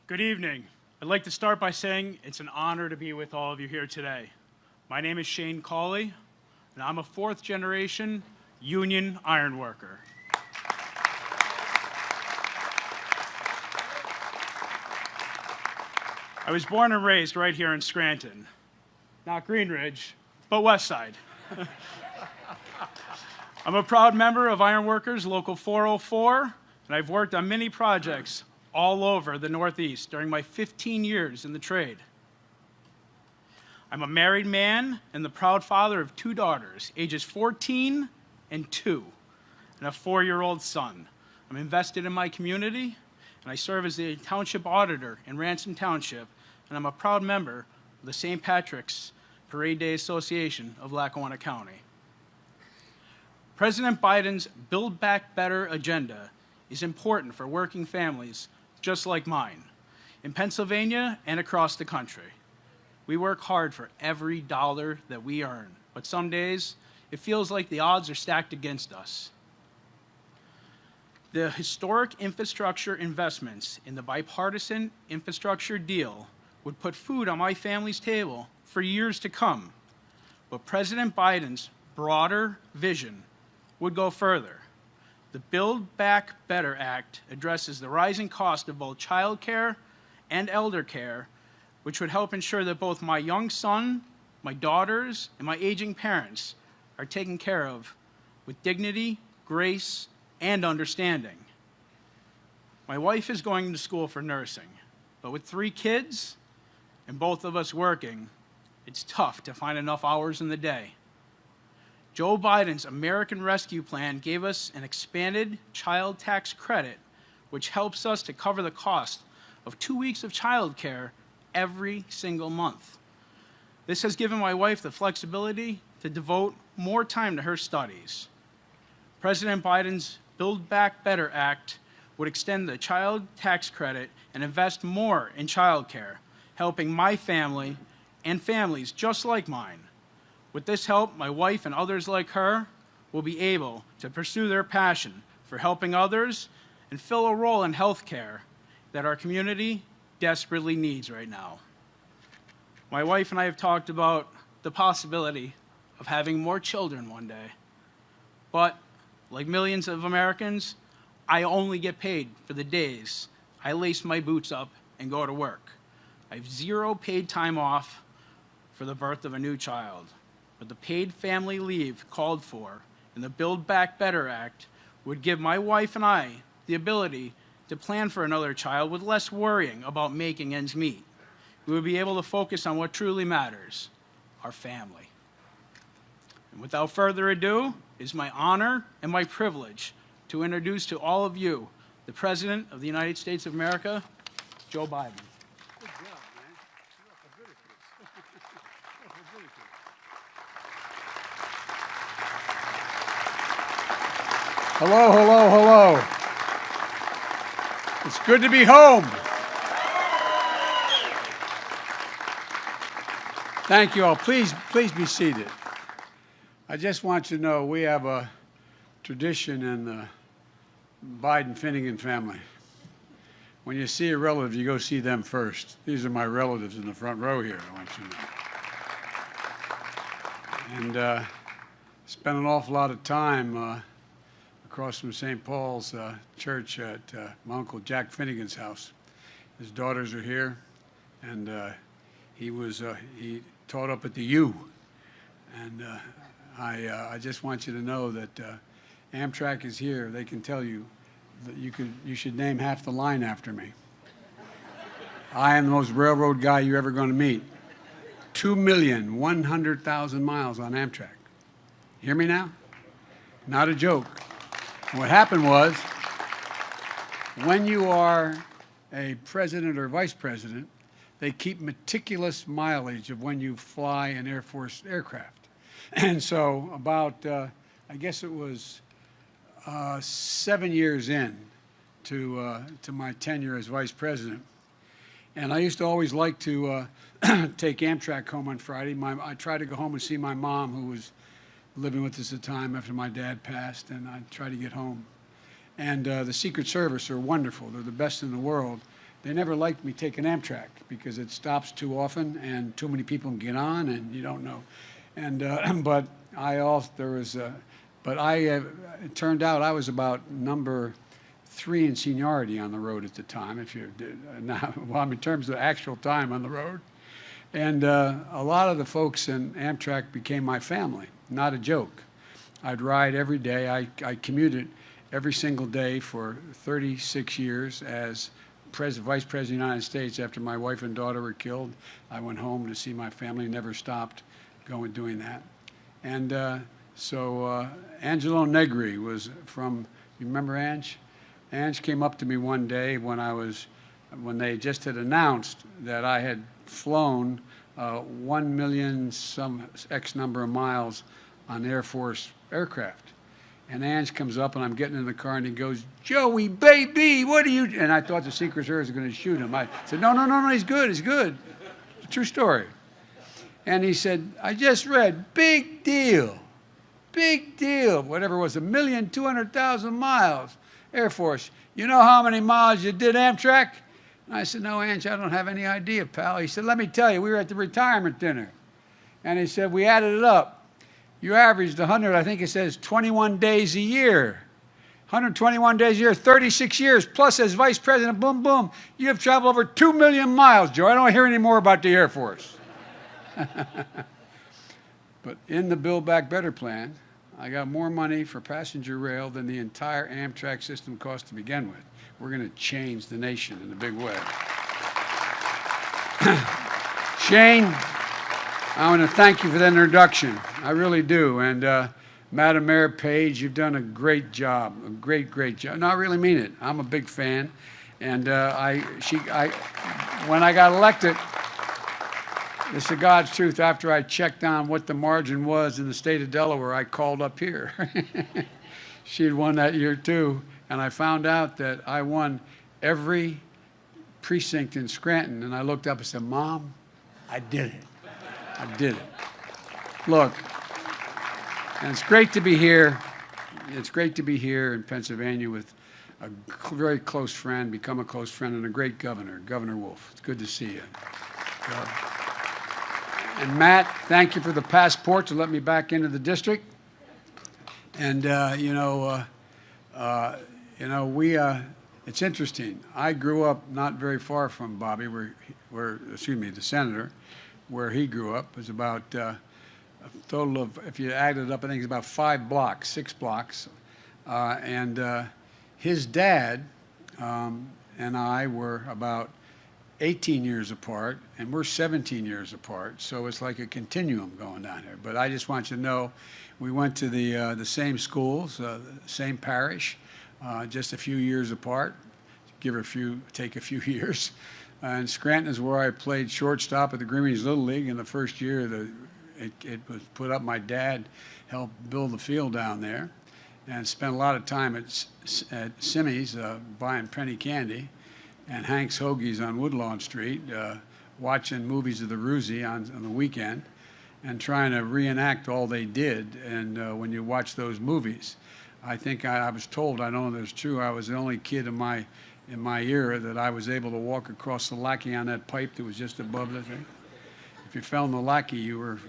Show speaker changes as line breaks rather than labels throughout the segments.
Good evening. I'd like to start by saying it's an honor to be with all of you here today. My name is Shane Cawley, and I'm a fourth-generation union ironworker. I was born and raised right here in Scranton. Not Greenridge, but West Side. I'm a proud member of Ironworkers Local 404, and I've worked on many projects all over the Northeast during my 15 years in the trade. I'm a married man and the proud father of two daughters, ages 14 and 2, and a 4-year-old son. I'm invested in my community, and I serve as the township auditor in Ransom Township, and I'm a proud member of the St. Patrick's Parade Day Association of Lackawanna County. President Biden's Build Back Better agenda is important for working families just like mine, in Pennsylvania and across the country. We work hard for every dollar that we earn, but some days it feels like the odds are stacked against us. The historic infrastructure investments in the bipartisan infrastructure deal would put food on my family's table for years to come, but President Biden's broader vision would go further. The Build Back Better Act addresses the rising cost of both child care and elder care, which would help ensure that both my young son, my daughters, and my aging parents are taken care of with dignity, grace, and understanding. My wife is going to school for nursing, but with 3 kids and both of us working, it's tough to find enough hours in the day. Joe Biden's American Rescue Plan gave us an expanded child tax credit, which helps us to cover the cost of 2 weeks of child care every single month. This has given my wife the flexibility to devote more time to her studies. President Biden's Build Back Better Act would extend the child tax credit and invest more in child care, helping my family and families just like mine. With this help, my wife and others like her will be able to pursue their passion for helping others and fill a role in healthcare that our community desperately needs right now. My wife and I have talked about the possibility of having more children one day. But like millions of Americans, I only get paid for the days I lace my boots up and go to work. I have 0 paid time off for the birth of a new child. But the paid family leave called for in the Build Back Better Act would give my wife and I the ability to plan for another child with less worrying about making ends meet. We would be able to focus on what truly matters, our family. And without further ado, it is my honor and my privilege to introduce to all of you the President of the United States of America, Joe Biden.
Good job, man. You're Leviticus. Hello, hello, hello. It's good to be home. Thank you all. Please be seated. I just want you to know we have a tradition in the Biden-Finnegan family. When you see a relative, you go see them first. These are my relatives in the front row here, I want you to know. And spent an awful lot of time across from St. Paul's Church at my Uncle Jack Finnegan's house. His daughters are here, and he taught up at the U. And I just want you to know that Amtrak is here. They can tell you that you should name half the line after me. I am the most railroad guy you're ever going to meet. 2,100,000 miles on Amtrak. Hear me now? Not a joke. What happened was, when you are a president or vice president, they keep meticulous mileage of when you fly an Air Force aircraft. And so about, I guess it was 7 years in to my tenure as vice president. And I used to always like to take Amtrak home on Friday. I tried to go home and see my mom, who was living with us at the time after my dad passed, and I'd try to get home. And the Secret Service are wonderful. They're the best in the world. they never liked me taking Amtrak because it stops too often and too many people can get on and you don't know. And but I also there was, but it turned out I was about number 3 in seniority on the road at the time. If you did now, well, in terms of actual time on the road, and a lot of the folks in Amtrak became my family. Not a joke. I'd ride every day. I commuted every single day for 36 years as Vice President of the United States. After my wife and daughter were killed, I went home to see my family, never stopped doing that. And so Angelo Negri was from, you remember Ange? Ange came up to me one day when they just had announced that I had flown 1 million some X number of miles on Air Force aircraft. And Ange comes up, and I'm getting in the car, and he goes, "Joey, baby, what are you?" And I thought the Secret Service was going to shoot him. I said, no, he's good, he's good. It's a true story. And he said, "I just read, big deal, whatever it was, 1,200,000 miles, Air Force. You know how many miles you did Amtrak?" And I said, "No, Ange, I don't have any idea, pal." He said, "Let me tell you, we were at the retirement dinner." And he said, "We added it up. You averaged 100, I think it says 21 days a year. 121 days a year, 36 years, plus as vice president, boom, boom. You have traveled over 2 million miles, Joe. I don't hear any more about the Air Force." But in the Build Back Better plan, I got more money for passenger rail than the entire Amtrak system cost to begin with. We're going to change the nation in a big way. Shane, I want to thank you for that introduction. I really do. And Madam Mayor Page, you've done a great job, a great job. No, I really mean it. I'm a big fan. And when I got elected, this is God's truth, after I checked on what the margin was in the state of Delaware, I called up here. She had won that year too. And I found out that I won every precinct in Scranton. And I looked up and said, "Mom, I did it. I did it." Look, and it's great to be here. It's great to be here in Pennsylvania with a very close friend, become a close friend, and a great governor, Governor Wolf. It's good to see you. And Matt, thank you for the passport to let me back into the district. And it's interesting. I grew up not very far from Bobby, the senator, where he grew up. It was about a total of, if you added it up, I think it's about 6 blocks. And his dad and I were about 18 years apart, and we're 17 years apart. So it's like a continuum going down here. But I just want you to know, we went to the same schools, same parish, just a few years apart, take a few years. And Scranton is where I played shortstop at the Green Range Little League in the first year that it was put up. My dad helped build the field down there, and spent a lot of time at Simmy's buying penny candy, and Hank's Hoagies on Woodlawn Street, watching movies of the Roosie on the weekend, and trying to reenact all they did. And when you watch those movies, I think I was told, I don't know if it's true, I was the only kid in my era that I was able to walk across the lackey on that pipe that was just above the thing. If you fell in the lackey, you were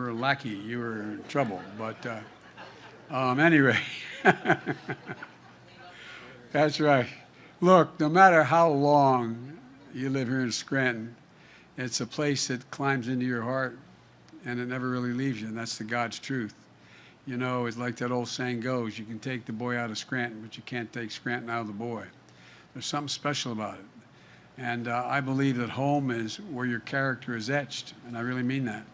a lackey, you were in trouble. But anyway, that's right. Look, no matter how long you live here in Scranton, it's a place that climbs into your heart, and it never really leaves you, and that's the God's truth. You know, it's like that old saying goes, you can take the boy out of Scranton, but you can't take Scranton out of the boy. There's something special about it. And I believe that home is where your character is etched, and I really mean that.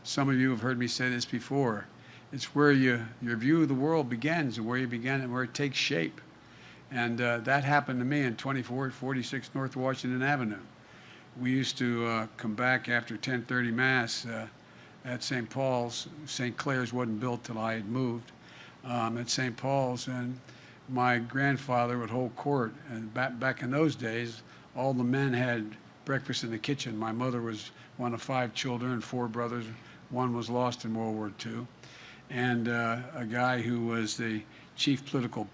Some of you have heard me say this before. It's where your view of the world begins, and where you begin and where it takes shape. And that happened to me in 2446 North Washington Avenue. We used to come back after 10:30 Mass at St. Paul's. St. Clair's wasn't built till I had moved, at St. Paul's. And my grandfather would hold court. And back in those days, all the men had breakfast in the kitchen. My mother was one of 5 children, 4 brothers. One was lost in World War II. And a guy who was the chief political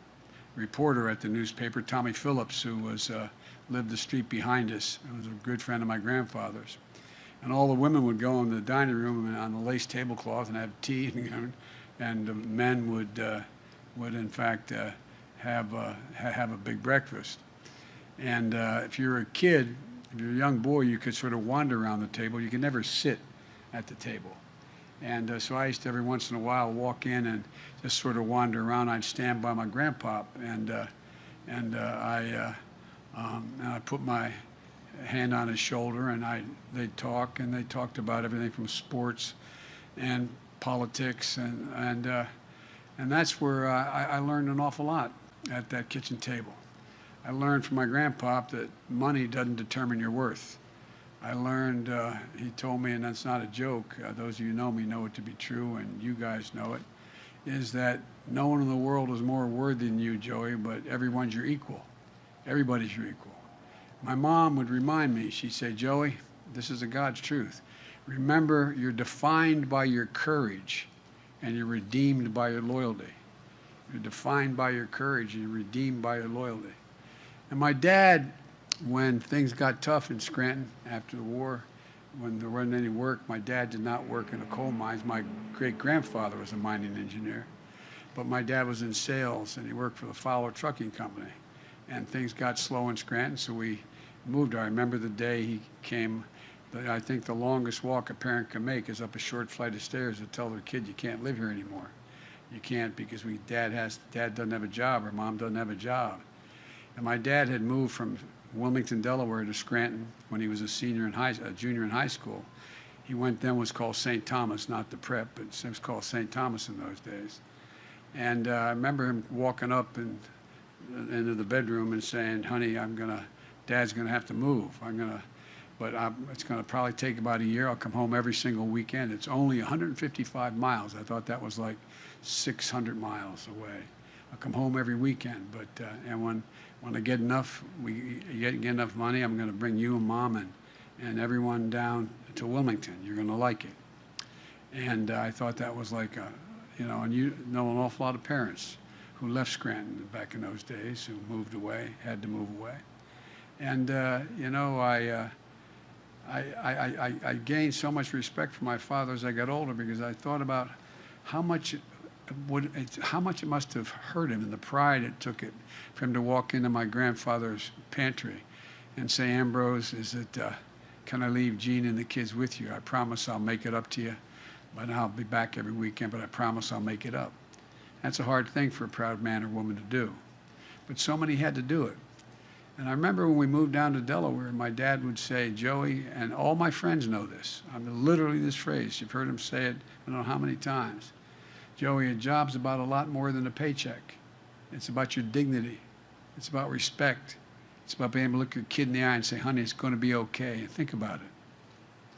reporter at the newspaper, Tommy Phillips, who was lived the street behind us. It was a good friend of my grandfather's. And all the women would go in the dining room and on the lace tablecloth and have tea, and the men would in fact have a big breakfast. And if you're a kid, if you're a young boy, you could sort of wander around the table. You could never sit at the table. And so I used to every once in a while walk in and just sort of wander around. I'd stand by my grandpa, and I put my hand on his shoulder, and they'd talk, and they talked about everything from sports and politics, and that's where I learned an awful lot at that kitchen table. I learned from my grandpa that money doesn't determine your worth. I learned, he told me, and that's not a joke, those of you who know me know it to be true, and you guys know it, is that no one in the world is more worthy than you, Joey, but everyone's your equal. Everybody's your equal. My mom would remind me, she'd say, Joey, this is a God's truth. Remember, you're defined by your courage, and you're redeemed by your loyalty. You're defined by your courage, and you're redeemed by your loyalty. And my dad, when things got tough in Scranton after the war, when there wasn't any work, my dad did not work in the coal mines. My great-grandfather was a mining engineer. But my dad was in sales, and he worked for the Fowler Trucking Company. And things got slow in Scranton, so we moved. I remember the day he came. I think the longest walk a parent can make is up a short flight of stairs to tell their kid, you can't live here anymore. You can't because dad doesn't have a job or mom doesn't have a job. And my dad had moved from Wilmington, Delaware to Scranton when he was a junior in high school. He went then was called St. Thomas, not the prep, but it was called St. Thomas in those days. And I remember him walking up into the bedroom and saying, honey, Dad's gonna have to move. It's gonna probably take about a year. I'll come home every single weekend. It's only 155 miles. I thought that was like 600 miles away. I'll come home every weekend, and when I get enough, get enough money, I'm gonna bring you and Mom and everyone down to Wilmington. You're gonna like it. And I thought that was like and you know an awful lot of parents who left Scranton back in those days, who moved away, had to move away. And, I gained so much respect for my father as I got older because I thought about how much it must have hurt him and the pride it took for him to walk into my grandfather's pantry and say, Ambrose, can I leave Gene and the kids with you? I promise I'll make it up to you. But I'll be back every weekend, but I promise I'll make it up. That's a hard thing for a proud man or woman to do. But so many had to do it. And I remember when we moved down to Delaware, my dad would say, Joey, and all my friends know this, literally this phrase, you've heard him say it I don't know how many times. Joey, a job's about a lot more than a paycheck. It's about your dignity. It's about respect. It's about being able to look your kid in the eye and say, honey, it's going to be okay. And think about it.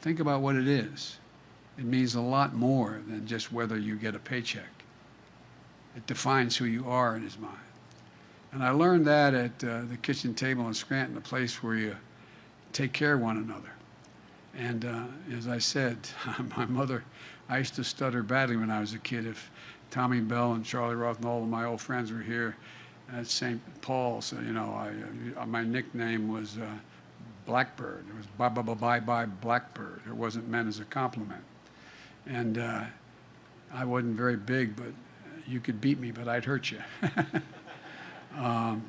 Think about what it is. It means a lot more than just whether you get a paycheck. It defines who you are in his mind. And I learned that at the kitchen table in Scranton, a place where you take care of one another. And as I said, my mother, I used to stutter badly when I was a kid. If Tommy Bell and Charlie Roth and all of my old friends were here at St. Paul's, my nickname was Blackbird. It was bye-bye Blackbird. It wasn't meant as a compliment. And I wasn't very big, but you could beat me, but I'd hurt you.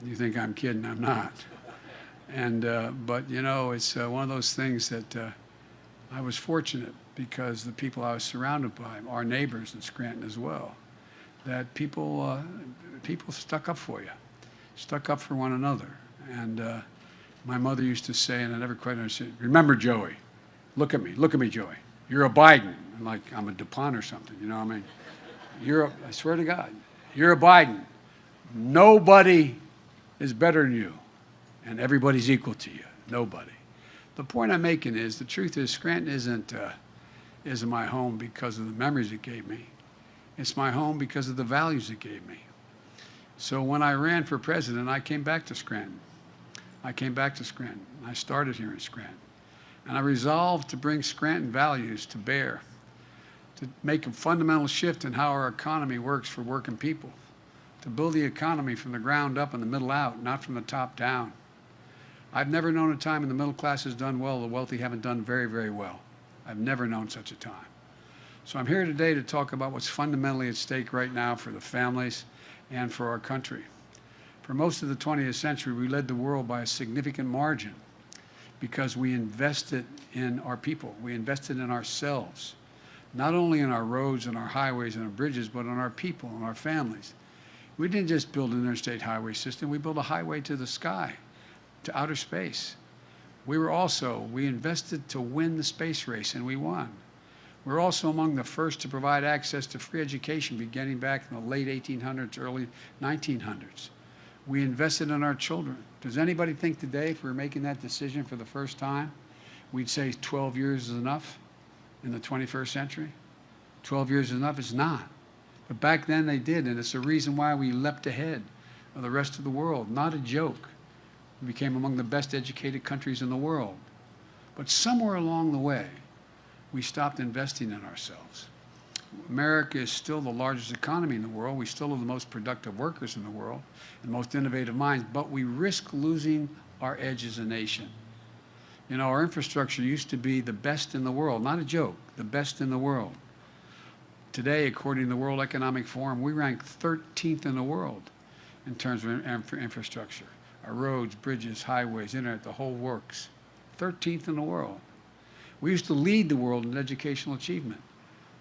You think I'm kidding? I'm not. And but it's one of those things that I was fortunate because the people I was surrounded by, our neighbors in Scranton as well, that people stuck up for you, stuck up for one another. And my mother used to say, and I never quite understood, remember, Joey, look at me, Joey. You're a Biden. Like I'm a DuPont or something, I swear to God, you're a Biden. Nobody is better than you, and everybody's equal to you. Nobody. The point I'm making is, the truth is, Scranton isn't my home because of the memories it gave me. It's my home because of the values it gave me. So when I ran for president, I came back to Scranton. I started here in Scranton. And I resolved to bring Scranton values to bear, to make a fundamental shift in how our economy works for working people, to build the economy from the ground up and the middle out, not from the top down. I've never known a time when the middle class has done well, the wealthy haven't done very, very well. I've never known such a time. So I'm here today to talk about what's fundamentally at stake right now for the families and for our country. For most of the 20th century, we led the world by a significant margin because we invested in our people. We invested in ourselves, not only in our roads and our highways and our bridges, but in our people and our families. We didn't just build an interstate highway system. We built a highway to the sky, to outer space. We invested to win the space race, and we won. We're also among the first to provide access to free education beginning back in the late 1800s, early 1900s. We invested in our children. Does anybody think today, if we were making that decision for the first time, we'd say 12 years is enough in the 21st century? 12 years is enough? It's not. But back then they did, and it's the reason why we leapt ahead of the rest of the world. Not a joke. We became among the best educated countries in the world. But somewhere along the way, we stopped investing in ourselves. America is still the largest economy in the world. We still are the most productive workers in the world, and most innovative minds, but we risk losing our edge as a nation. You know, our infrastructure used to be the best in the world, not a joke, the best in the world. Today, according to the World Economic Forum, we rank 13th in the world in terms of infrastructure. Our roads, bridges, highways, internet, the whole works. 13th in the world. We used to lead the world in educational achievement.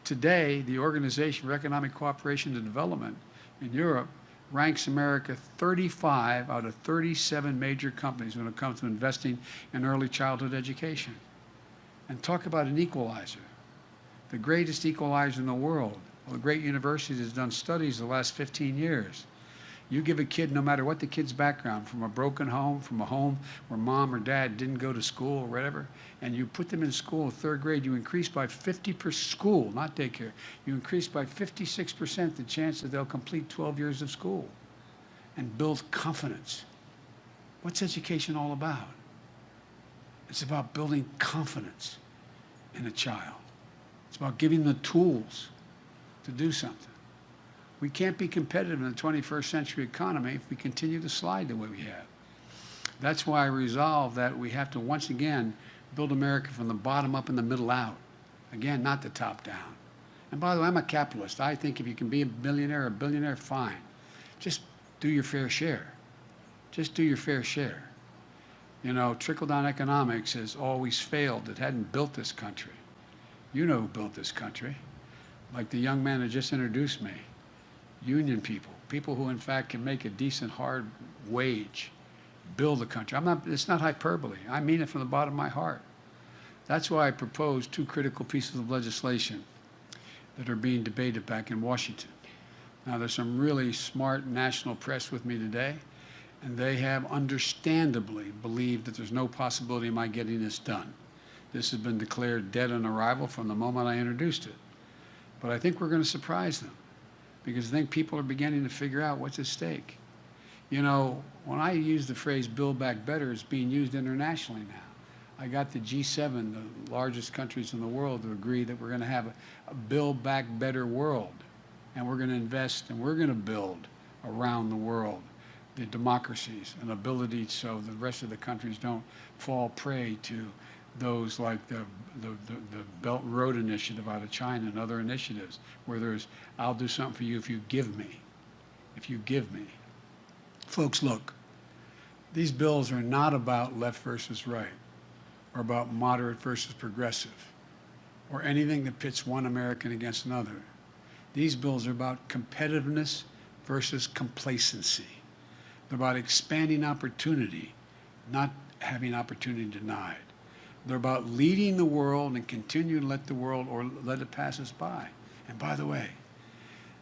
Today, the Organization for Economic Cooperation and Development in Europe ranks America 35 out of 37 major companies when it comes to investing in early childhood education. And talk about an equalizer. The greatest equalizer in the world. Well, the great university has done studies the last 15 years. You give a kid, no matter what the kid's background, from a broken home, from a home where mom or dad didn't go to school or whatever, and you put them in school in third grade, you increase by 50% school, not daycare, you increase by 56% the chance that they'll complete 12 years of school and build confidence. What's education all about? It's about building confidence in a child. It's about giving them the tools to do something. We can't be competitive in the 21st century economy if we continue to slide the way we have. That's why I resolved that we have to once again build America from the bottom up and the middle out. Again, not the top down. And by the way, I'm a capitalist. I think if you can be a millionaire or a billionaire, fine. Just do your fair share. Just do your fair share. You know, trickle-down economics has always failed. It hadn't built this country. You know who built this country. Like the young man who just introduced me. Union people, people who in fact can make a decent hard wage, build the country. It's not hyperbole. I mean it from the bottom of my heart. That's why I proposed two critical pieces of legislation that are being debated back in Washington. Now, there's some really smart national press with me today, and they have understandably believed that there's no possibility of my getting this done. This has been declared dead on arrival from the moment I introduced it. But I think we're going to surprise them, because I think people are beginning to figure out what's at stake. You know, when I use the phrase Build Back Better, it's being used internationally now. I got the G7, the largest countries in the world, to agree that we're going to have a Build Back Better world. And we're going to invest and we're going to build around the world the democracies and ability so the rest of the countries don't fall prey to those like the Belt and Road Initiative out of China and other initiatives where there's, I'll do something for you if you give me. If you give me. Folks, look, these bills are not about left versus right or about moderate versus progressive or anything that pits one American against another. These bills are about competitiveness versus complacency. They're about expanding opportunity, not having opportunity denied. They're about leading the world and continuing to let the world or let it pass us by. And by the way,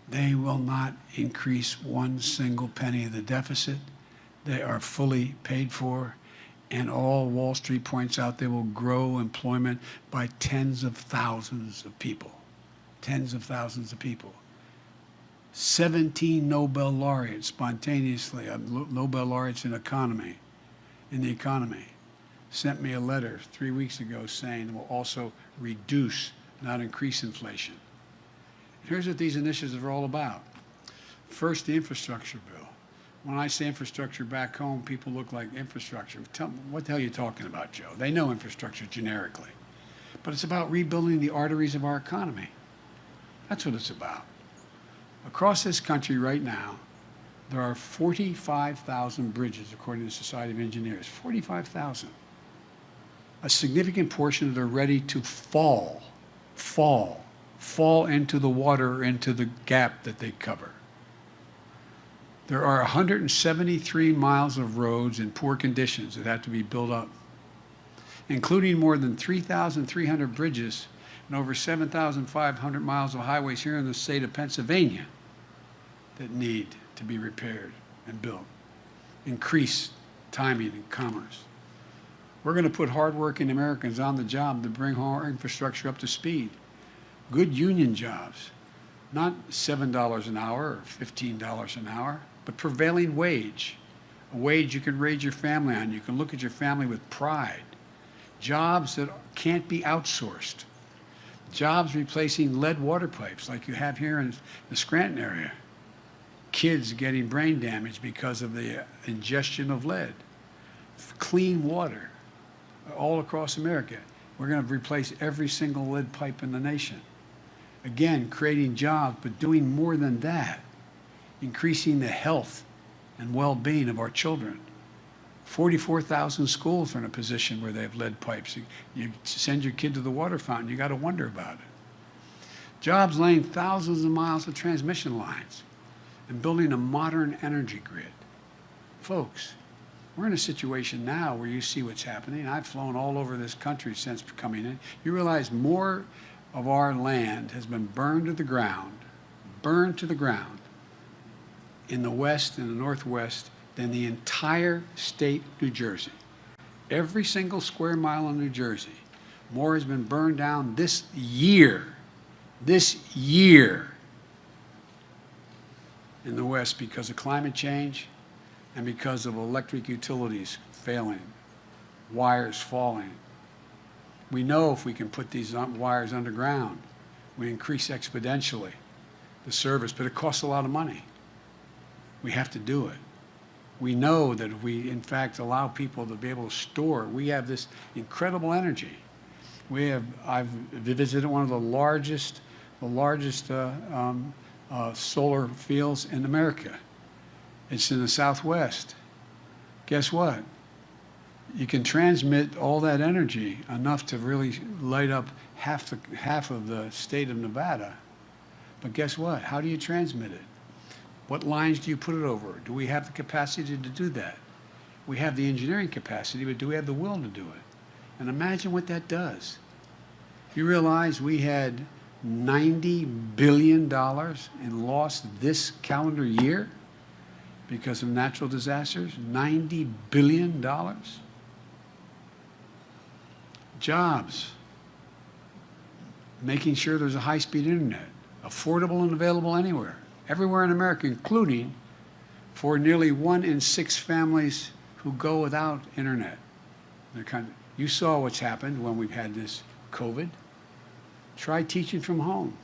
they will not increase one single penny of the deficit. They are fully paid for. And all Wall Street points out they will grow employment by tens of thousands of people. Tens of thousands of people. 17 Nobel laureates spontaneously, Nobel laureates in the economy, sent me a letter 3 weeks ago saying we'll also reduce, not increase inflation. Here's what these initiatives are all about. First, the infrastructure bill. When I say infrastructure back home, people look like infrastructure. Tell me, what the hell are you talking about, Joe? They know infrastructure generically. But it's about rebuilding the arteries of our economy. That's what it's about. Across this country right now, there are 45,000 bridges, according to the Society of Engineers. 45,000. A significant portion of them are ready to fall into the water or into the gap that they cover. There are 173 miles of roads in poor conditions that have to be built up, including more than 3,300 bridges and over 7,500 miles of highways here in the state of Pennsylvania that need to be repaired and built. Increase timing and commerce. We're going to put hardworking Americans on the job to bring our infrastructure up to speed. Good union jobs, not $7 an hour or $15 an hour, but prevailing wage, a wage you can raise your family on. You can look at your family with pride. Jobs that can't be outsourced. Jobs replacing lead water pipes like you have here in the Scranton area. Kids getting brain damage because of the ingestion of lead. Clean water all across America. We're going to replace every single lead pipe in the nation. Again, creating jobs, but doing more than that. Increasing the health and well-being of our children. 44,000 schools are in a position where they have lead pipes. You send your kid to the water fountain, you got to wonder about it. Jobs laying thousands of miles of transmission lines and building a modern energy grid. Folks, we're in a situation now where you see what's happening. I've flown all over this country since coming in. You realize more of our land has been burned to the ground in the West and the Northwest than the entire state of New Jersey. Every single square mile in New Jersey, more has been burned down this year in the West because of climate change and because of electric utilities failing, wires falling. We know if we can put these wires underground, we increase exponentially the service, but it costs a lot of money. We have to do it. We know that if we, in fact, allow people to be able to store, we have this incredible energy. I've visited one of the largest solar fields in America. It's in the Southwest. Guess what? You can transmit all that energy enough to really light up half of the state of Nevada. But guess what? How do you transmit it? What lines do you put it over? Do we have the capacity to do that? We have the engineering capacity, but do we have the will to do it? And imagine what that does. You realize we had $90 billion in loss this calendar year because of natural disasters? $90 billion. Jobs. Making sure there's a high-speed internet, affordable and available anywhere, everywhere in America, including for nearly 1 in 6 families who go without internet. You saw what's happened when we've had this COVID. Try teaching from home.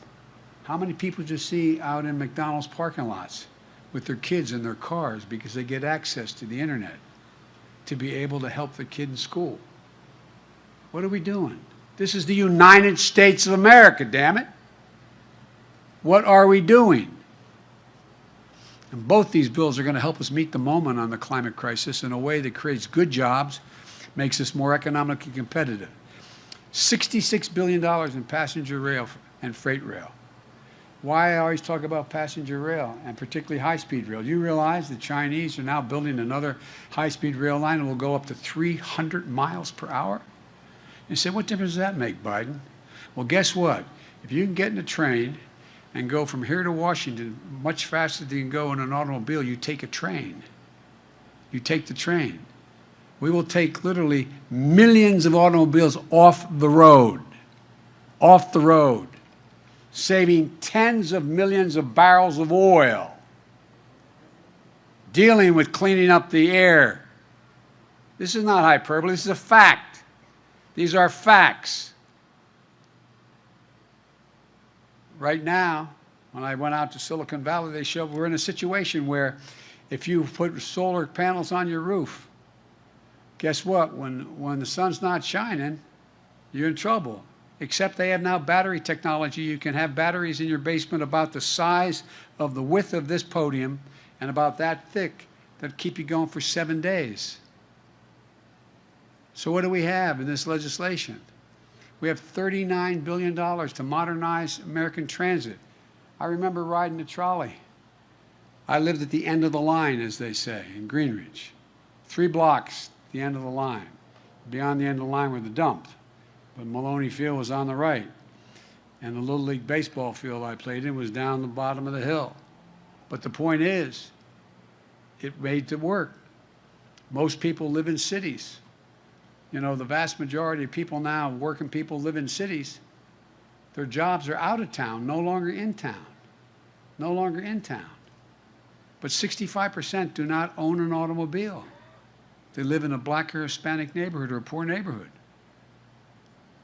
How many people do you see out in McDonald's parking lots with their kids in their cars because they get access to the internet to be able to help the kid in school? What are we doing? This is the United States of America, damn it. What are we doing? And both these bills are going to help us meet the moment on the climate crisis in a way that creates good jobs, makes us more economically competitive. $66 billion in passenger rail and freight rail. Why I always talk about passenger rail, and particularly high-speed rail. You realize the Chinese are now building another high-speed rail line that will go up to 300 miles per hour? You say, what difference does that make, Biden? Well, guess what? If you can get in a train and go from here to Washington much faster than you can go in an automobile, you take a train. You take the train. We will take literally millions of automobiles off the road, saving tens of millions of barrels of oil, dealing with cleaning up the air. This is not hyperbole, this is a fact. These are facts. Right now, when I went out to Silicon Valley, they showed we're in a situation where If you put solar panels on your roof, guess what? When the sun's not shining, you're in trouble. Except they have now battery technology. You can have batteries in your basement about the size of the width of this podium and about that thick that keep you going for 7 days. So what do we have in this legislation? We have $39 billion to modernize American transit. I remember riding a trolley. I lived at the end of the line, as they say, in Greenwich. 3 blocks, the end of the line. Beyond the end of the line were the dump. But Maloney Field was on the right. And the Little League baseball field I played in was down the bottom of the hill. But the point is, it made it work. Most people live in cities. You know, the vast majority of people now, working people, live in cities. Their jobs are out of town, no longer in town. No longer in town. But 65% do not own an automobile. They live in a black or Hispanic neighborhood or a poor neighborhood.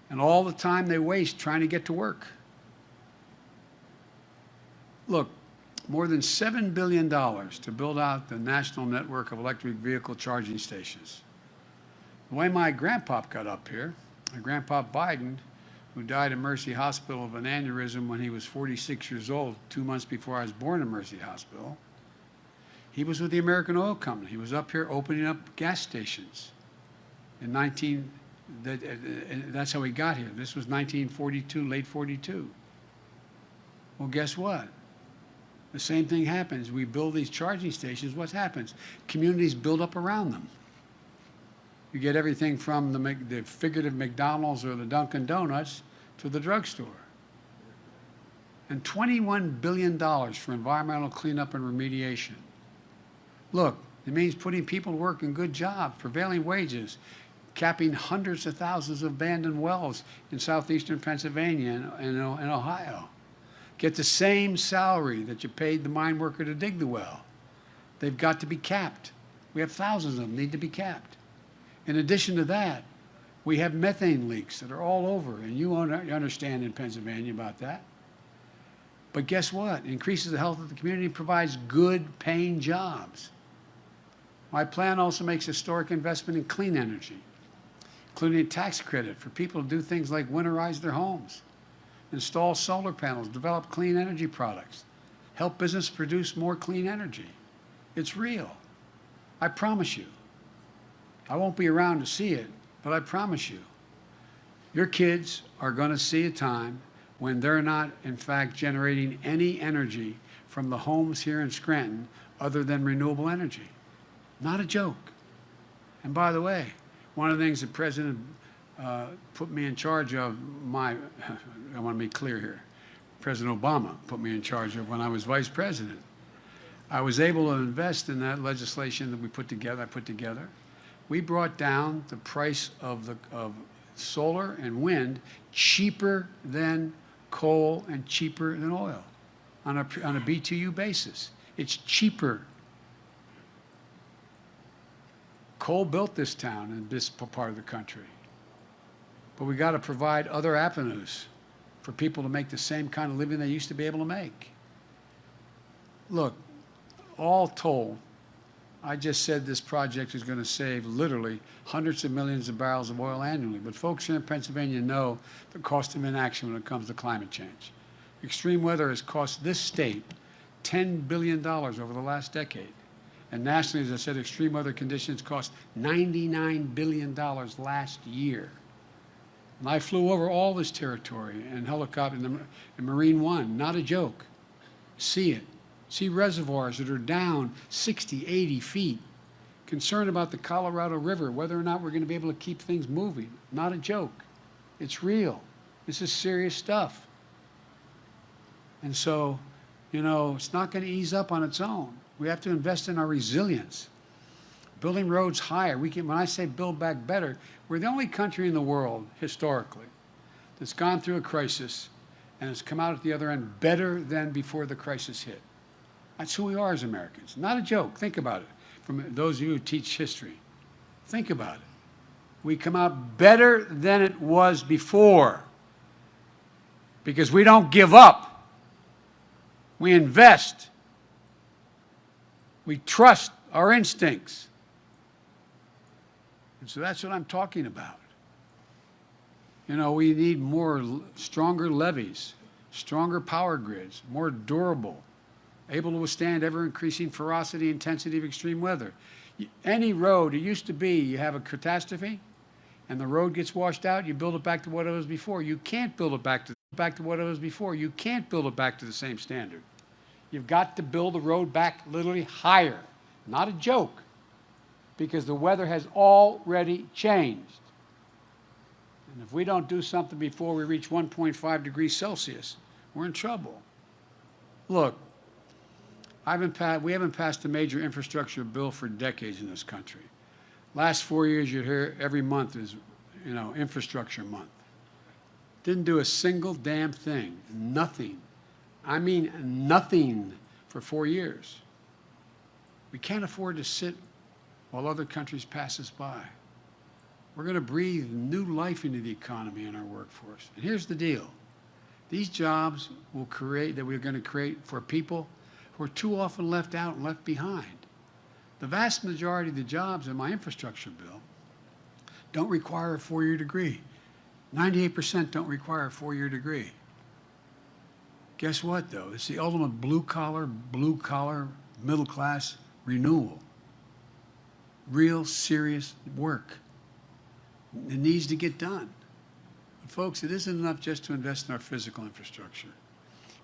And all the time they waste trying to get to work. Look, more than $7 billion to build out the national network of electric vehicle charging stations. The way my grandpop got up here, my grandpa Biden, who died in Mercy Hospital of an aneurysm when he was 46 years old, 2 months before I was born in Mercy Hospital, he was with the American Oil Company. He was up here opening up gas stations in that's how he got here. This was 1942, late 42. Well, guess what? The same thing happens. We build these charging stations. What happens? Communities build up around them. You get everything from the figurative McDonald's or the Dunkin' Donuts to the drugstore. And $21 billion for environmental cleanup and remediation. Look, it means putting people to work in good jobs, prevailing wages, capping hundreds of thousands of abandoned wells in southeastern Pennsylvania and Ohio. Get the same salary that you paid the mine worker to dig the well. They've got to be capped. We have thousands of them need to be capped. In addition to that, we have methane leaks that are all over, and you understand in Pennsylvania about that. But guess what? It increases the health of the community and provides good paying jobs. My plan also makes historic investment in clean energy, including a tax credit for people to do things like winterize their homes, install solar panels, develop clean energy products, help business produce more clean energy. It's real. I promise you. I won't be around to see it, but I promise you, your kids are going to see a time when they're not, in fact, generating any energy from the homes here in Scranton other than renewable energy. Not a joke. And by the way, one of the things the President put me in charge of, I want to be clear here, President Obama put me in charge of when I was Vice President. I was able to invest in that legislation that I put together. We brought down the price of solar and wind cheaper than coal and cheaper than oil on a BTU basis. It's cheaper. Coal built this town in this part of the country. But we got to provide other avenues for people to make the same kind of living they used to be able to make. Look, all told, I just said this project is going to save literally hundreds of millions of barrels of oil annually. But folks here in Pennsylvania know the cost of inaction when it comes to climate change. Extreme weather has cost this state $10 billion over the last decade. And nationally, as I said, extreme weather conditions cost $99 billion last year. And I flew over all this territory in helicopter, in Marine One, not a joke. See it. See reservoirs that are down 60, 80 feet. Concerned about the Colorado River, whether or not we're going to be able to keep things moving. Not a joke. It's real. This is serious stuff. And so, you know, it's not going to ease up on its own. We have to invest in our resilience. Building roads higher. When I say build back better, we're the only country in the world, historically, that's gone through a crisis and has come out at the other end better than before the crisis hit. That's who we are as Americans. Not a joke. Think about it. From those of you who teach history, think about it. We come out better than it was before because we don't give up. We invest. We trust our instincts. And so that's what I'm talking about. You know, we need stronger levees, stronger power grids, more durable, able to withstand ever-increasing ferocity, intensity of extreme weather. Any road, it used to be you have a catastrophe and the road gets washed out, you build it back to what it was before. You can't build it back to what it was before. You can't build it back to the same standard. You've got to build the road back literally higher. Not a joke, because the weather has already changed. And if we don't do something before we reach 1.5 degrees Celsius, we're in trouble. Look, we haven't passed a major infrastructure bill for decades in this country. Last 4 years, you'd hear every month is, infrastructure month. Didn't do a single damn thing. Nothing. I mean nothing for 4 years. We can't afford to sit while other countries pass us by. We're going to breathe new life into the economy and our workforce. And here's the deal. These jobs we're going to create for people who are too often left out and left behind. The vast majority of the jobs in my infrastructure bill don't require a 4-year degree. 98% don't require a 4-year degree. Guess what, though? It's the ultimate blue-collar, middle-class renewal. Real, serious work. It needs to get done. But folks, it isn't enough just to invest in our physical infrastructure.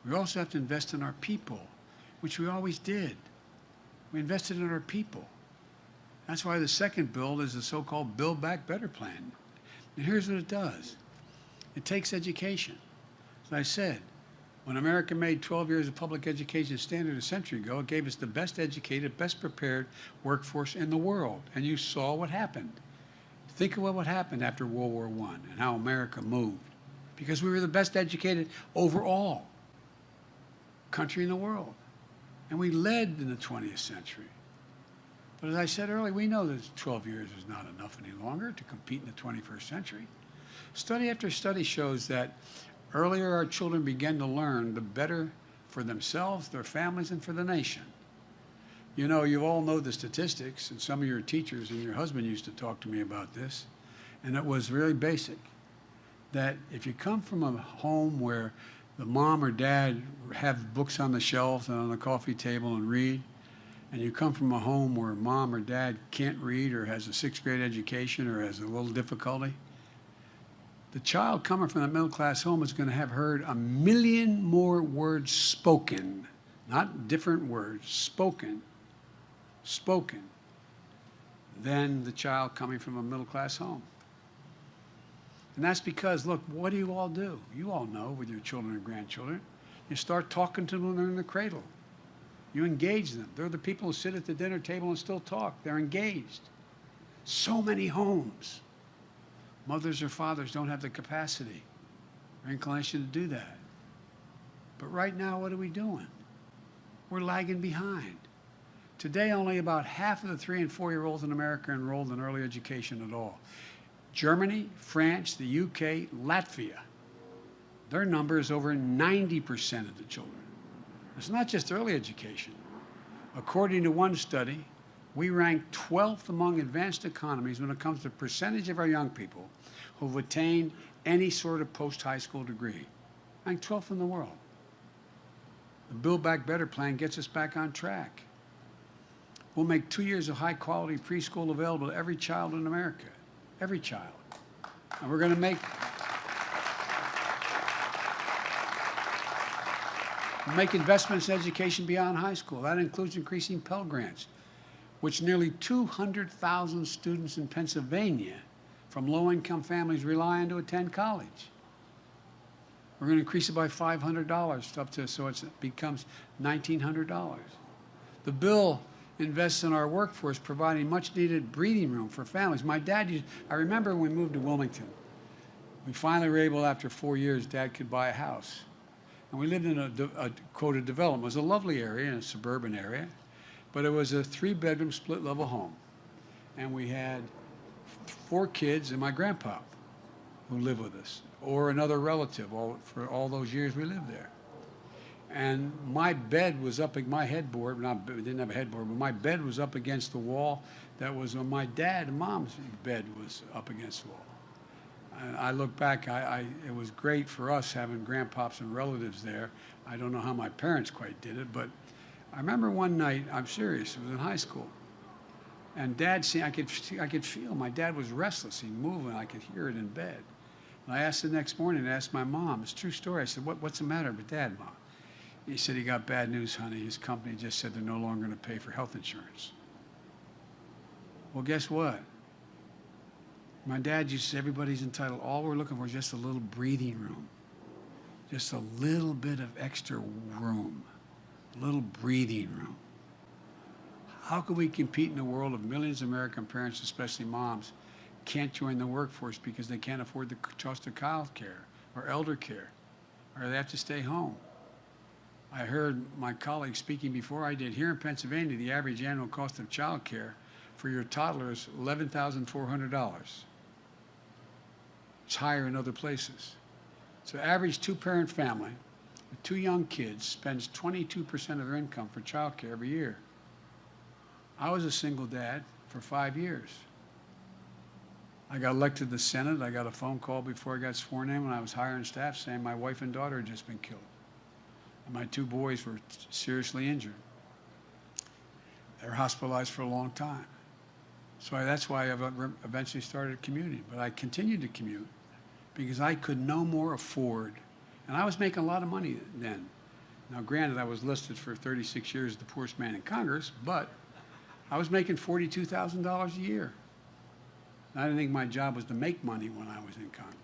We also have to invest in our people, which we always did. We invested in our people. That's why the second bill is the so-called Build Back Better plan. And here's what it does. It takes education. As I said, when America made 12 years of public education standard a century ago, it gave us the best educated, best prepared workforce in the world. And you saw what happened. Think of what happened after World War I and how America moved. Because we were the best educated overall country in the world. And we led in the 20th century. But as I said earlier, we know that 12 years is not enough any longer to compete in the 21st century. Study after study shows that earlier our children begin to learn, the better for themselves, their families, and for the nation. You know, you all know the statistics, and some of your teachers and your husband used to talk to me about this, and it was really basic, that if you come from a home where the mom or dad have books on the shelves and on the coffee table and read, and you come from a home where mom or dad can't read or has a 6th grade education or has a little difficulty, the child coming from a middle-class home is going to have heard 1 million more words spoken, not different words, spoken, than the child coming from a middle-class home. And that's because, look, what do you all do? You all know with your children and grandchildren. You start talking to them when they're in the cradle. You engage them. They're the people who sit at the dinner table and still talk. They're engaged. So many homes, mothers or fathers don't have the capacity or inclination to do that. But right now, what are we doing? We're lagging behind. Today, only about half of the 3- and 4-year-olds in America are enrolled in early education at all. Germany, France, the UK, Latvia, their number is over 90% of the children. It's not just early education. According to one study, we rank 12th among advanced economies when it comes to percentage of our young people who've attained any sort of post-high school degree. Rank 12th in the world. The Build Back Better plan gets us back on track. We'll make 2 years of high-quality preschool available to every child in America. Every child. And we're going to make investments in education beyond high school. That includes increasing Pell Grants, which nearly 200,000 students in Pennsylvania from low-income families rely on to attend college. We're going to increase it by $500 up to so it becomes $1,900. The bill invests in our workforce, providing much-needed breathing room for families. My dad I remember when we moved to Wilmington, we finally were able, after 4 years, Dad could buy a house. And we lived in a quoted development. It was a lovely area, in a suburban area, but it was a 3-bedroom, split-level home. And we had 4 kids and my grandpa who lived with us, or another relative for all those years we lived there. And my bed was up at my headboard, it didn't have a headboard, but my bed was up against the wall that was on my dad and mom's bed was up against the wall. And I look back, it was great for us having grandpops and relatives there. I don't know how my parents quite did it, but I remember one night, I'm serious, it was in high school, and Dad, I could feel my dad was restless. He'd move, and I could hear it in bed. And I asked the next morning, I asked my mom, it's a true story. I said, what's the matter with Dad, Mom? He said, he got bad news, honey. His company just said they're no longer going to pay for health insurance. Well, guess what? My dad used to say, everybody's entitled. All we're looking for is just a little breathing room, just a little bit of extra room, a little breathing room. How can we compete in a world of millions of American parents, especially moms, can't join the workforce because they can't afford the cost of child care or elder care, or they have to stay home? I heard my colleagues speaking before I did. Here in Pennsylvania, the average annual cost of child care for your toddler is $11,400. It's higher in other places. So average two-parent family with two young kids spends 22% of their income for child care every year. I was a single dad for 5 years. I got elected to the Senate. I got a phone call before I got sworn in when I was hiring staff saying my wife and daughter had just been killed. And my two boys were seriously injured. They were hospitalized for a long time. So that's why I eventually started commuting. But I continued to commute because I could no more afford, and I was making a lot of money then. Now, granted, I was listed for 36 years as the poorest man in Congress, but I was making $42,000 a year. And I didn't think my job was to make money when I was in Congress.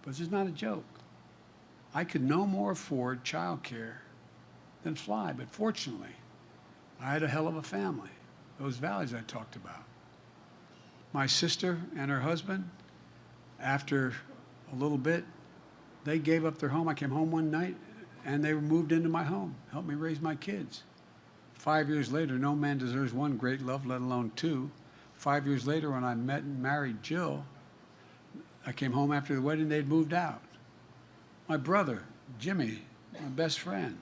But this is not a joke. I could no more afford child care than fly, but fortunately, I had a hell of a family, those values I talked about. My sister and her husband, after a little bit, they gave up their home. I came home one night, and they moved into my home, helped me raise my kids. 5 years later, no man deserves one great love, let alone two. 5 years later, when I met and married Jill, I came home after the wedding, they'd moved out. My brother, Jimmy, my best friend,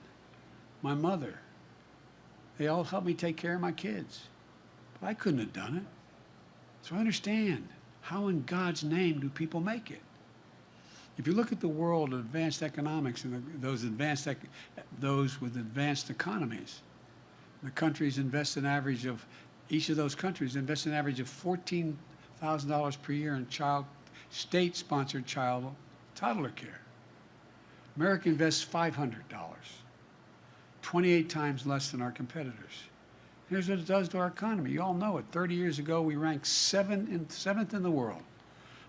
my mother, they all helped me take care of my kids. But I couldn't have done it. So I understand, how in God's name do people make it? If you look at the world of advanced economics and those with advanced economies, the countries invest an average of, each of those countries invest an average of $14,000 per year in state-sponsored toddler care. America invests $500, 28 times less than our competitors. Here's what it does to our economy. You all know it. 30 years ago, we ranked seventh in the world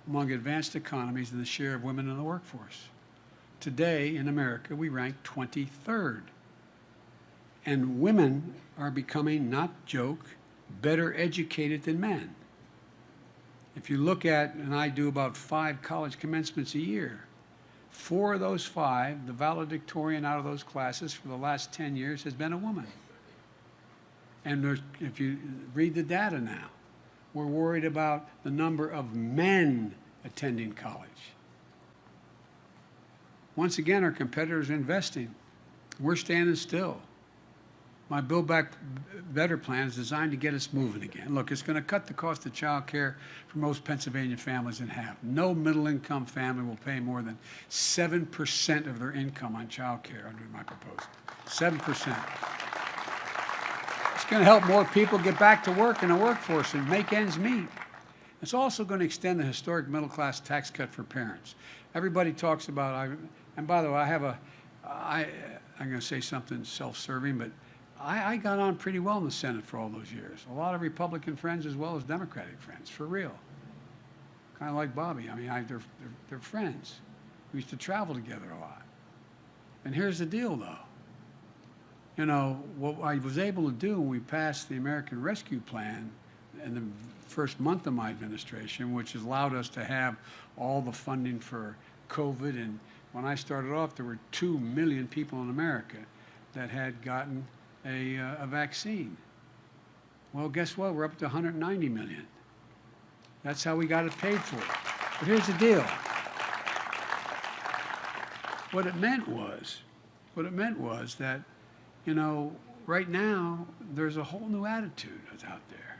among advanced economies in the share of women in the workforce. Today, in America, we rank 23rd. And women are becoming, not joke, better educated than men. If you look at, and I do about 5 college commencements a year, 4 of those 5, the valedictorian out of those classes for the last 10 years has been a woman. And if you read the data now, we're worried about the number of men attending college. Once again, our competitors are investing. We're standing still. My Build Back Better plan is designed to get us moving again. Look, it's going to cut the cost of child care for most Pennsylvania families in half. No middle-income family will pay more than 7% of their income on child care under my proposal. 7%. It's going to help more people get back to work in the workforce and make ends meet. It's also going to extend the historic middle-class tax cut for parents. Everybody talks about, and by the way, I'm going to say something self-serving, but I got on pretty well in the Senate for all those years. A lot of Republican friends as well as Democratic friends, for real. Kind of like Bobby. I mean, they're friends. We used to travel together a lot. And here's the deal, though. You know, what I was able to do when we passed the American Rescue Plan in the first month of my administration, which has allowed us to have all the funding for COVID. And when I started off, there were 2 million people in America that had gotten a vaccine. Well, guess what? We're up to 190 million. That's how we got it paid for. But here's the deal. What it meant was What it meant was that, right now, there's a whole new attitude that's out there.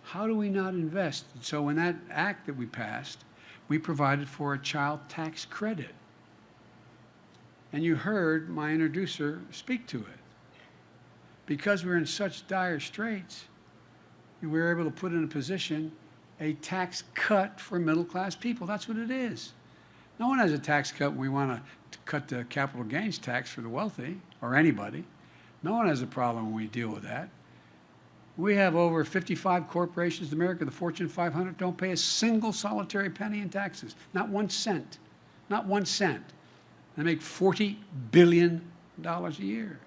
How do we not invest? So in that act that we passed, we provided for a child tax credit. And you heard my introducer speak to it. Because we're in such dire straits, we were able to put in a position a tax cut for middle-class people. That's what it is. No one has a tax cut when we want to cut the capital gains tax for the wealthy or anybody. No one has a problem when we deal with that. We have over 55 corporations in America. The Fortune 500 don't pay a single solitary penny in taxes. Not 1 cent. Not 1 cent. They make $40 billion a year.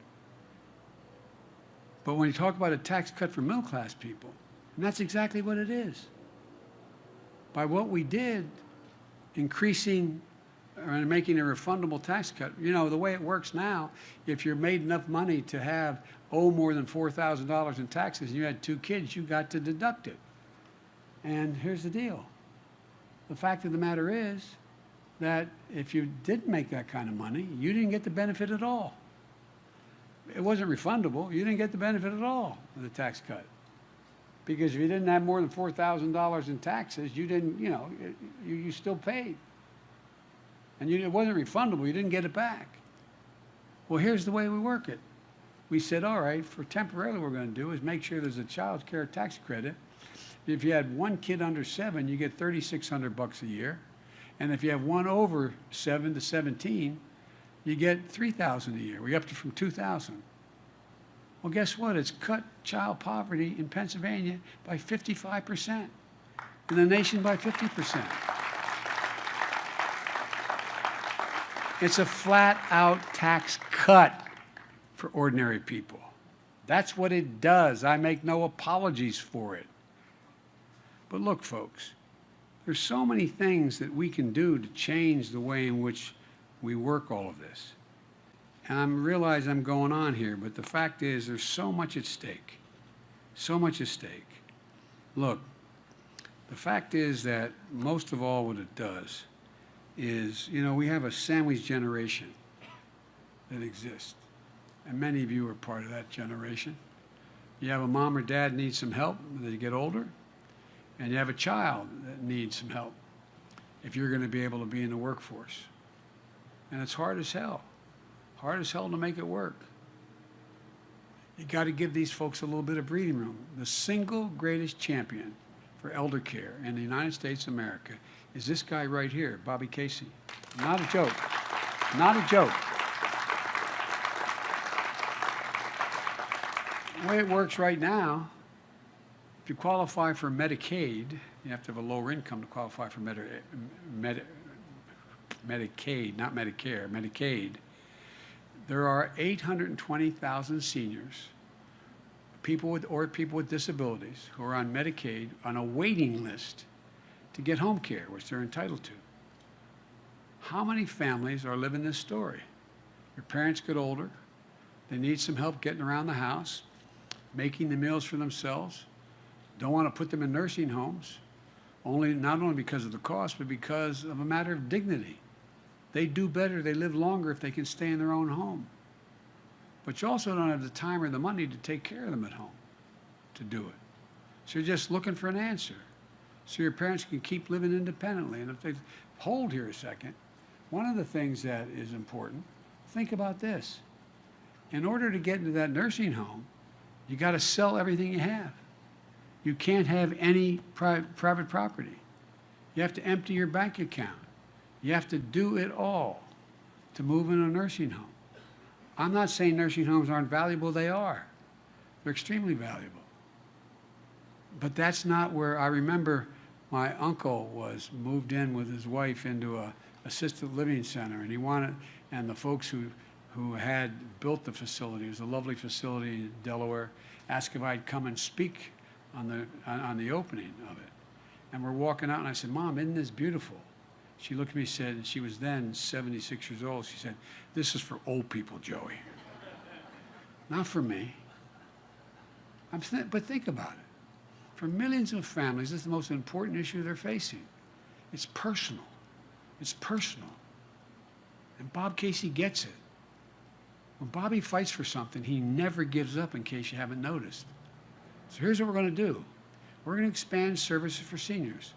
But when you talk about a tax cut for middle-class people, and that's exactly what it is. By what we did, increasing and making a refundable tax cut, the way it works now, if you're made enough money to owe more than $4,000 in taxes and you had 2 kids, you got to deduct it. And here's the deal. The fact of the matter is that if you didn't make that kind of money, you didn't get the benefit at all. It wasn't refundable. You didn't get the benefit at all of the tax cut. Because if you didn't have more than $4,000 in taxes, you didn't, you still paid. And it wasn't refundable. You didn't get it back. Well, here's the way we work it. We said, all right, for temporarily what we're going to do is make sure there's a child care tax credit. If you had 1 kid under 7, you get $3,600 a year. And if you have 1 over 7 to 17, you get $3,000 a year. We upped it from $2,000. Well, guess what? It's cut child poverty in Pennsylvania by 55%, in the nation by 50%. It's a flat-out tax cut for ordinary people. That's what it does. I make no apologies for it. But look, folks, there's so many things that we can do to change the way in which we work all of this. And I realize I'm going on here, but the fact is there's so much at stake. So much at stake. Look, the fact is that most of all what it does is, we have a sandwich generation that exists. And many of you are part of that generation. You have a mom or dad needs some help as they get older, and you have a child that needs some help if you're going to be able to be in the workforce. And it's hard as hell to make it work. You got to give these folks a little bit of breathing room. The single greatest champion for elder care in the United States of America is this guy right here, Bobby Casey. Not a joke. Not a joke. The way it works right now, if you qualify for Medicaid, you have to have a lower income to qualify for Medicaid, not Medicare, Medicaid. There are 820,000 seniors, people with disabilities who are on Medicaid on a waiting list to get home care, which they're entitled to. How many families are living this story? Your parents get older, they need some help getting around the house, making the meals for themselves, don't want to put them in nursing homes, not only because of the cost, but because of a matter of dignity. They do better, they live longer if they can stay in their own home. But you also don't have the time or the money to take care of them at home to do it. So you're just looking for an answer. So your parents can keep living independently. And if they hold here a second, one of the things that is important, think about this. In order to get into that nursing home, you got to sell everything you have. You can't have any private property. You have to empty your bank account. You have to do it all to move in a nursing home. I'm not saying nursing homes aren't valuable. They are. They're extremely valuable. But that's not where I remember my uncle was moved in with his wife into a assisted living center, and the folks who had built the facility, it was a lovely facility in Delaware, asked if I'd come and speak on the opening of it. And we're walking out, and I said, "Mom, isn't this beautiful?" She looked at me and said, and she was then 76 years old, she said, "This is for old people, Joey. Not for me." But think about it. For millions of families, this is the most important issue they're facing. It's personal. It's personal. And Bob Casey gets it. When Bobby fights for something, he never gives up, in case you haven't noticed. So here's what we're going to do. We're going to expand services for seniors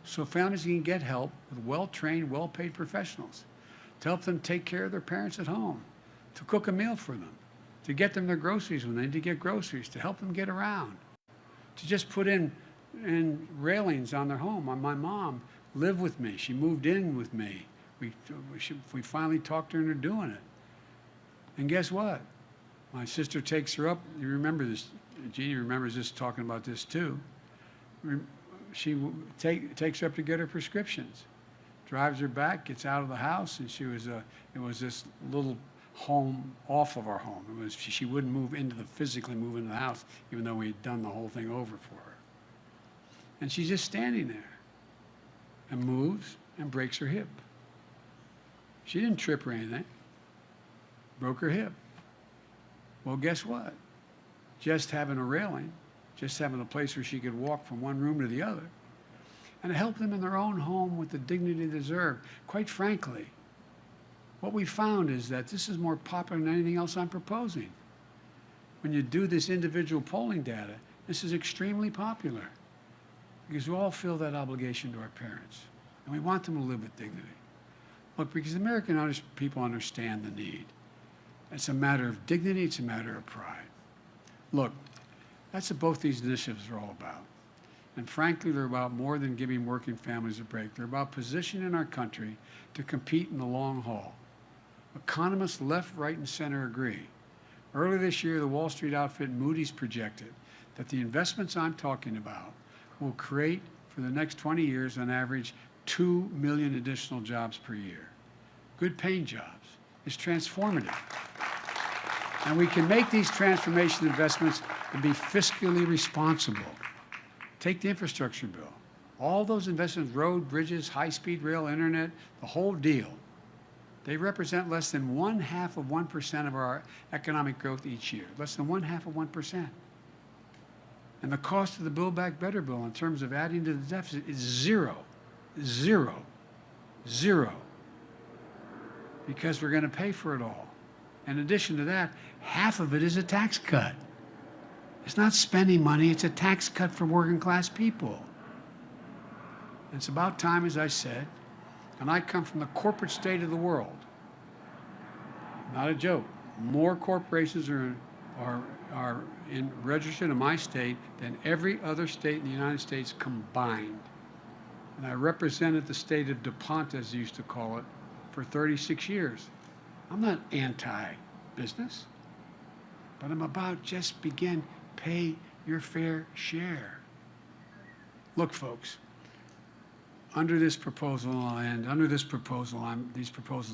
so families can get help with well-trained, well-paid professionals to help them take care of their parents at home, to cook a meal for them, to get them their groceries when they need to get groceries, to help them get around, to just put in railings on their home. My mom lived with me. She moved in with me. We finally talked her into doing it. And guess what? My sister takes her up. You remember this. Jeannie remembers this, talking about this too. She takes her up to get her prescriptions, drives her back, gets out of the house, and it was this little home off of our home. It was, she wouldn't physically move into the house, even though we had done the whole thing over for her. And she's just standing there and moves and breaks her hip. She didn't trip or anything. Broke her hip. Well, guess what? Just having a railing, just having a place where she could walk from one room to the other, and help them in their own home with the dignity they deserve. Quite frankly, what we found is that this is more popular than anything else I'm proposing. When you do this individual polling data, this is extremely popular because we all feel that obligation to our parents, and we want them to live with dignity. Look, because American people understand the need. It's a matter of dignity, it's a matter of pride. Look, that's what both these initiatives are all about. And frankly, they're about more than giving working families a break. They're about positioning our country to compete in the long haul. Economists left, right, and center agree. Earlier this year, the Wall Street outfit Moody's projected that the investments I'm talking about will create, for the next 20 years, on average, 2 million additional jobs per year. Good paying jobs. It's transformative. And we can make these transformation investments and be fiscally responsible. Take the infrastructure bill. All those investments, road, bridges, high-speed rail, internet, the whole deal, they represent less than 0.5% of our economic growth each year. Less than 0.5%. And the cost of the Build Back Better bill in terms of adding to the deficit is zero. Zero. Zero. Because we're going to pay for it all. In addition to that, half of it is a tax cut. It's not spending money, it's a tax cut for working class people. It's about time, as I said, and I come from the corporate state of the world. Not a joke. More corporations are registered in my state than every other state in the United States combined. And I represented the state of DuPont, as they used to call it, for 36 years. I'm not anti-business, but I'm about just pay your fair share. Look, folks, under this proposal, and under these proposals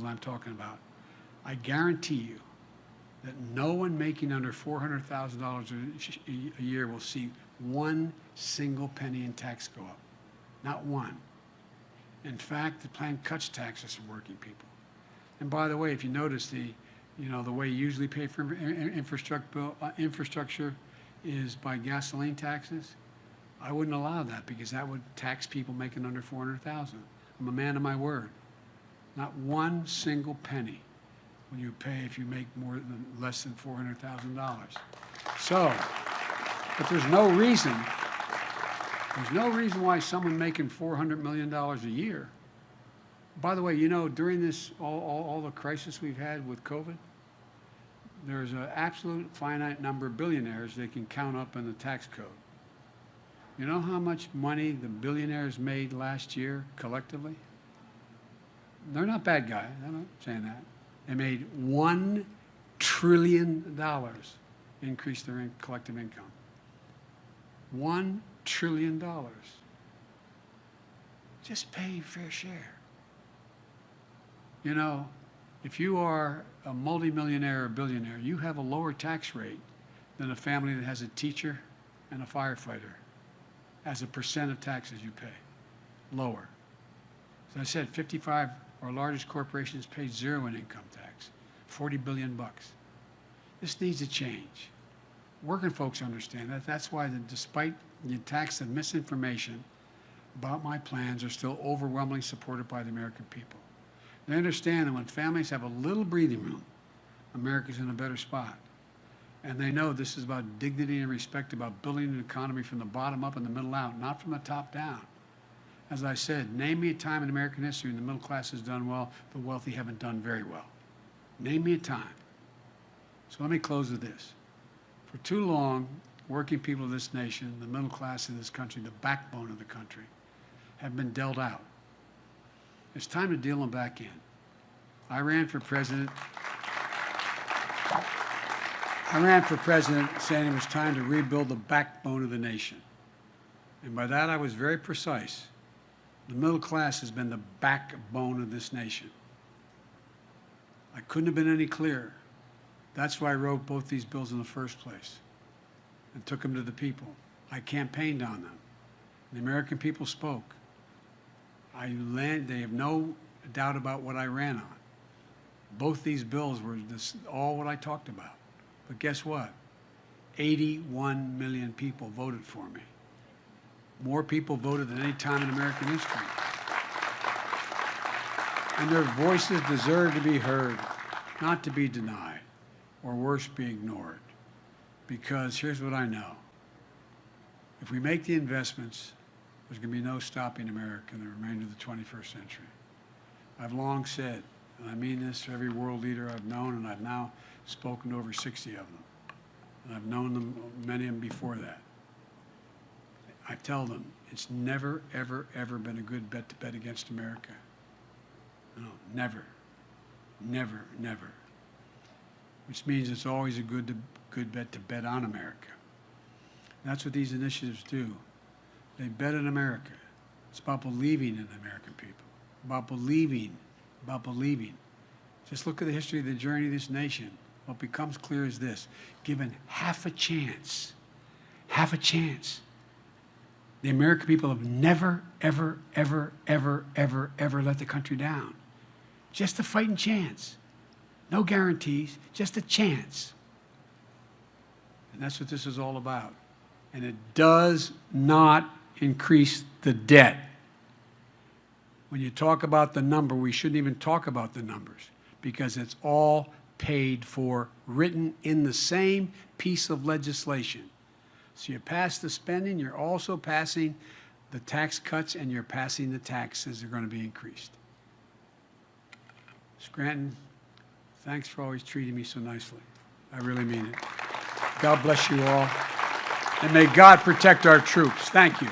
I'm talking about, I guarantee you that no one making under $400,000 a year will see one single penny in tax go up. Not one. In fact, the plan cuts taxes for working people. And by the way, if you notice the way you usually pay for infrastructure is by gasoline taxes. I wouldn't allow that because that would tax people making under $400,000. I'm a man of my word. Not one single penny will you pay if you make less than $400,000. So, but there's no reason why someone making $400 million a year. By the way, during this, all the crisis we've had with COVID, there's an absolute finite number of billionaires they can count up in the tax code. You know how much money the billionaires made last year collectively? They're not bad guys. I'm not saying that. They made $1 trillion increase their collective income. $1 trillion. Just pay your fair share. If you are a multimillionaire or billionaire, you have a lower tax rate than a family that has a teacher and a firefighter as a percent of taxes you pay. Lower. As I said, 55 our largest corporations pay zero in income tax, $40 billion. This needs to change. Working folks understand that. That's why, despite the attacks of misinformation about my plans, are still overwhelmingly supported by the American people. They understand that when families have a little breathing room America's in a better spot. And they know this is about dignity and respect, about building an economy from the bottom up and the middle out, not from the top down. As I said, name me a time in American history when the middle class has done well, the wealthy haven't done very well. Name me a time. So let me close with this. For too long, working people of this nation, the middle class of this country, the backbone of the country, have been dealt out. It's time to deal them back in. I ran for president saying it was time to rebuild the backbone of the nation. And by that I was very precise. The middle class has been the backbone of this nation. I couldn't have been any clearer. That's why I wrote both these bills in the first place and took them to the people. I campaigned on them. The American people spoke. They have no doubt about what I ran on. Both these bills were all what I talked about. But guess what? 81 million people voted for me. More people voted than any time in American history. And their voices deserve to be heard, not to be denied, or worse, be ignored. Because here's what I know. If we make the investments, there's going to be no stopping America in the remainder of the 21st century. I've long said, and I mean this to every world leader I've known, and I've now spoken to over 60 of them. And I've known them, many of them before that. I tell them, it's never, ever, ever been a good bet to bet against America. No, never, never, never. Which means it's always a good bet to bet on America. And that's what these initiatives do. They bet on America. It's about believing in the American people, about believing. Just look at the history of the journey of this nation. What becomes clear is this: given half a chance, the American people have never, ever, ever, ever, ever, ever let the country down. Just a fighting chance. No guarantees, just a chance. And that's what this is all about. And it does not increase the debt. When you talk about the number, we shouldn't even talk about the numbers because it's all paid for, written in the same piece of legislation. So you pass the spending, you're also passing the tax cuts, and you're passing the taxes that are going to be increased. Scranton, thanks for always treating me so nicely. I really mean it. God bless you all. And may God protect our troops. Thank you.